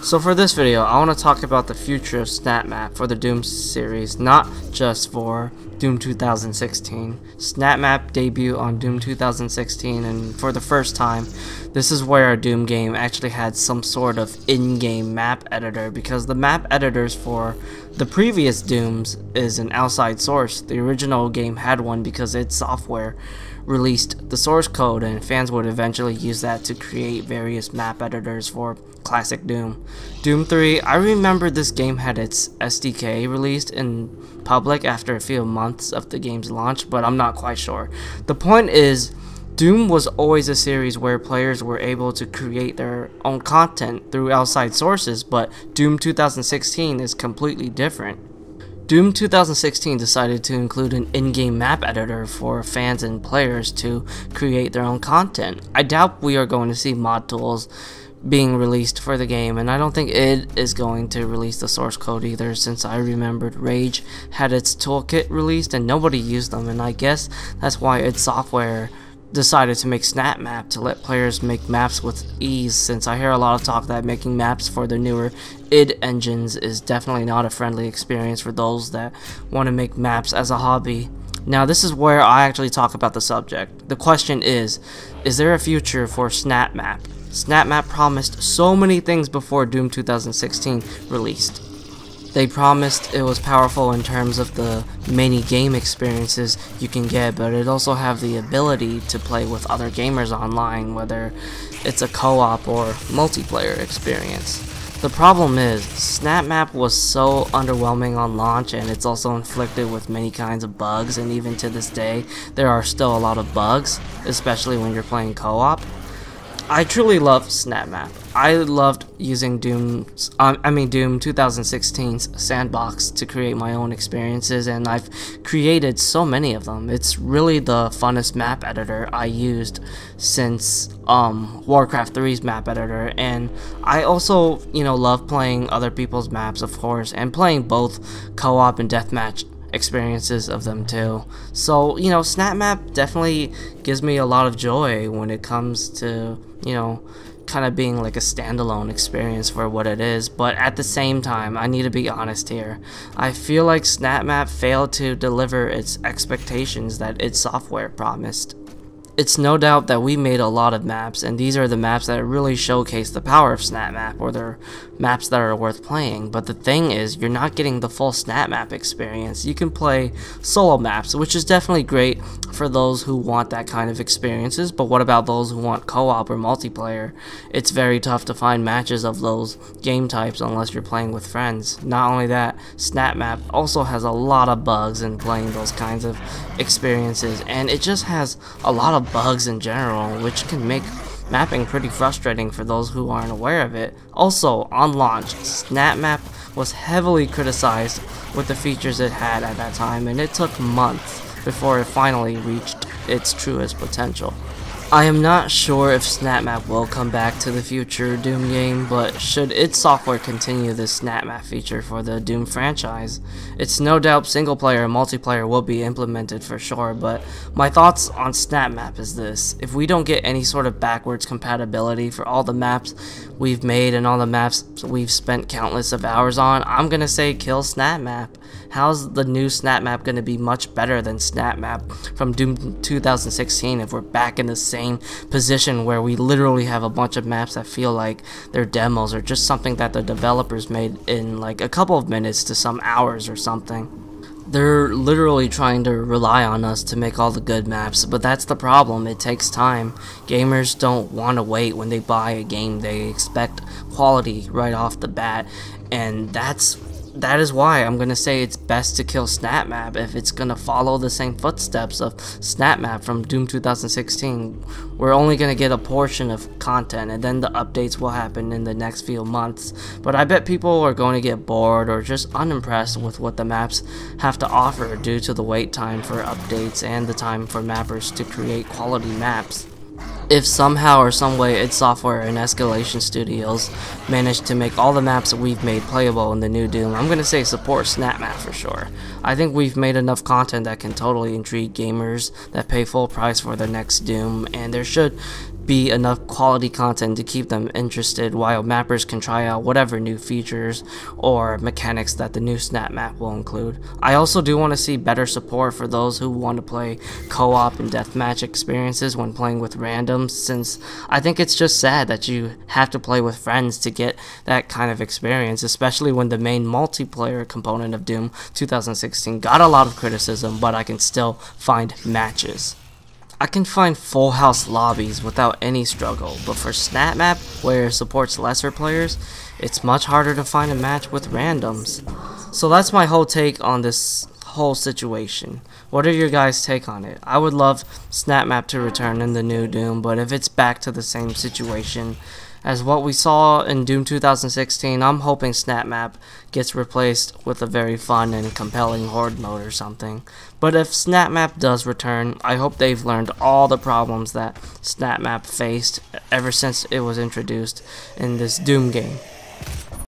So for this video, I want to talk about the future of SnapMap for the Doom series, not just for Doom 2016. SnapMap debuted on Doom 2016, and for the first time, this is where a Doom game actually had some sort of in-game map editor, because the map editors for the previous Dooms is an outside source. The original game had one because its software released the source code, and fans would eventually use that to create various map editors for classic Doom. Doom 3, I remember this game had its SDK released in public after a few months of the game's launch, but I'm not quite sure. The point is, Doom was always a series where players were able to create their own content through outside sources, but Doom 2016 is completely different. Doom 2016 decided to include an in-game map editor for fans and players to create their own content. I doubt we are going to see mod tools being released for the game, and I don't think id is going to release the source code either, since I remembered Rage had its toolkit released and nobody used them, and I guess that's why id Software decided to make SnapMap to let players make maps with ease, since I hear a lot of talk that making maps for the newer id engines is definitely not a friendly experience for those that want to make maps as a hobby. Now this is where I actually talk about the subject. The question is there a future for SnapMap? SnapMap promised so many things before Doom 2016 released. They promised it was powerful in terms of the many game experiences you can get, but it also have the ability to play with other gamers online, whether it's a co-op or multiplayer experience. The problem is, SnapMap was so underwhelming on launch, and it's also inflicted with many kinds of bugs, and even to this day, there are still a lot of bugs, especially when you're playing co-op. I truly love SnapMap. I loved using Doom 2016's sandbox to create my own experiences, and I've created so many of them. It's really the funnest map editor I used since Warcraft 3's map editor, and I also, love playing other people's maps, of course, and playing both co-op and deathmatch experiences of them too. So, SnapMap definitely gives me a lot of joy when it comes to, kind of being like a standalone experience for what it is, but at the same time, I need to be honest here. I feel like SnapMap failed to deliver its expectations that id Software promised. It's no doubt that we made a lot of maps, and these are the maps that really showcase the power of SnapMap, or they're maps that are worth playing. But the thing is, you're not getting the full SnapMap experience. You can play solo maps, which is definitely great for those who want that kind of experiences, but what about those who want co-op or multiplayer? It's very tough to find matches of those game types unless you're playing with friends. Not only that, SnapMap also has a lot of bugs in playing those kinds of experiences, and it just has a lot of bugs in general, which can make mapping pretty frustrating for those who aren't aware of it. Also, on launch, SnapMap was heavily criticized with the features it had at that time, and it took months before it finally reached its truest potential. I am not sure if SnapMap will come back to the future Doom game, but should id Software continue this SnapMap feature for the Doom franchise, it's no doubt single player and multiplayer will be implemented for sure, but my thoughts on SnapMap is this: if we don't get any sort of backwards compatibility for all the maps we've made and all the maps we've spent countless of hours on, I'm gonna say kill SnapMap. How's the new SnapMap gonna be much better than SnapMap from Doom 2016 if we're back in the same position where we literally have a bunch of maps that feel like they're demos or just something that the developers made in like a couple of minutes to some hours or something? They're literally trying to rely on us to make all the good maps, but that's the problem. It takes time. Gamers don't want to wait when they buy a game. They expect quality right off the bat, and that is why I'm going to say it's best to kill SnapMap if it's going to follow the same footsteps of SnapMap from Doom 2016. We're only going to get a portion of content, and then the updates will happen in the next few months. But I bet people are going to get bored or just unimpressed with what the maps have to offer due to the wait time for updates and the time for mappers to create quality maps. If somehow or some way id Software and Escalation Studios manage to make all the maps that we've made playable in the new Doom, I'm going to say support SnapMap for sure. I think we've made enough content that can totally intrigue gamers that pay full price for the next Doom, and there should be enough quality content to keep them interested, while mappers can try out whatever new features or mechanics that the new Snap Map will include. I also do want to see better support for those who want to play co-op and deathmatch experiences when playing with randoms, since I think it's just sad that you have to play with friends to get that kind of experience, especially when the main multiplayer component of Doom 2016 got a lot of criticism, but I can still find matches. I can find full house lobbies without any struggle, but for Snap Map, where it supports lesser players, it's much harder to find a match with randoms. So that's my whole take on this whole situation. What are your guys' take on it? I would love Snap Map to return in the new Doom, but if it's back to the same situation as what we saw in Doom 2016, I'm hoping Snap Map gets replaced with a very fun and compelling Horde mode or something. But if Snap Map does return, I hope they've learned all the problems that Snap Map faced ever since it was introduced in this Doom game.